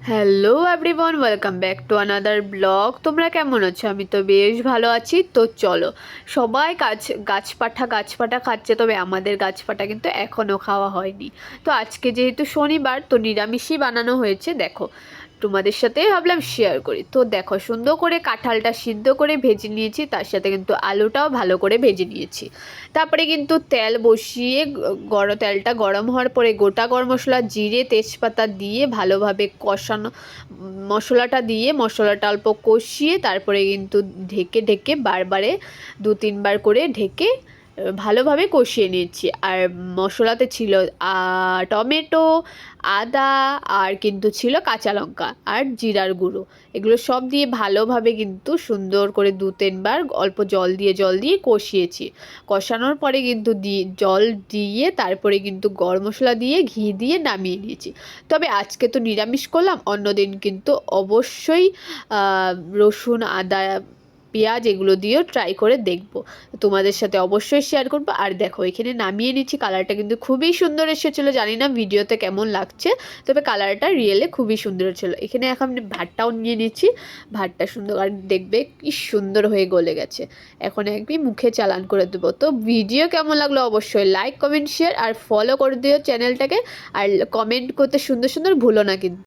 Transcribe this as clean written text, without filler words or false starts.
Hello everyone, welcome back to another blog. তোমরা কেমন আছো? আমি তো বেশ ভালো আছি। তো চলো, সবাই গাছপাটা খাচ্ছে, তবে আমাদের গাছপাটা কিন্তু এখনও খাওয়া হয়নি। তো আজকে যেহেতু শনিবার, তো নিরামিষই বানানো হয়েছে। দেখো, তোমাদের সাথে ভাবলাম শেয়ার করি। তো দেখো, সুন্দর করে কাঁঠালটা সিদ্ধ করে ভেজে নিয়েছি, তার সাথে কিন্তু আলুটাও ভালো করে ভেজে নিয়েছি। তারপরে কিন্তু তেল বসিয়ে তেলটা গরম হওয়ার পরে গোটা গরম মশলা, জিরে, তেজপাতা দিয়ে ভালোভাবে কষানো, মশলাটা দিয়ে মশলাটা অল্প কষিয়ে তারপরে কিন্তু ঢেকে ঢেকে বারবারে 2-3 বার করে ঢেকে ভালোভাবে কষিয়ে নিয়েছি। আর মশলাতে ছিল টমেটো, আদা, আর কিন্তু ছিল কাঁচা লঙ্কা আর জিরার গুঁড়ো। এগুলো সব দিয়ে ভালোভাবে কিন্তু সুন্দর করে 2-3 বার অল্প জল দিয়ে কষিয়েছি। কষানোর পরে কিন্তু জল দিয়ে তারপরে কিন্তু গরম মশলা দিয়ে ঘি দিয়ে নামিয়ে নিয়েছি। তবে আজকে তো নিরামিষ করলাম, অন্যদিন কিন্তু অবশ্যই রসুন, আদা, পেঁয়াজ এগুলো দিয়েও ট্রাই করে দেখবো, তোমাদের সাথে অবশ্যই শেয়ার করবো। আর দেখো, এখানে নামিয়ে নিচ্ছি। কালারটা কিন্তু খুবই সুন্দর এসেছিলো, জানি না ভিডিওতে কেমন লাগছে, তবে কালারটা রিয়েলে খুবই সুন্দর ছিল। এখানে এখন ভাতটাও নিয়ে নিচ্ছি। ভাতটা সুন্দর, আর দেখবে কি সুন্দর হয়ে গলে গেছে। এখন একদম মুখে চালান করে দেবো। তো ভিডিও কেমন লাগলো অবশ্যই লাইক, কমেন্ট, শেয়ার আর ফলো করে দিও চ্যানেলটাকে। আর কমেন্ট করতে সুন্দর সুন্দর ভুলো না কিন্তু।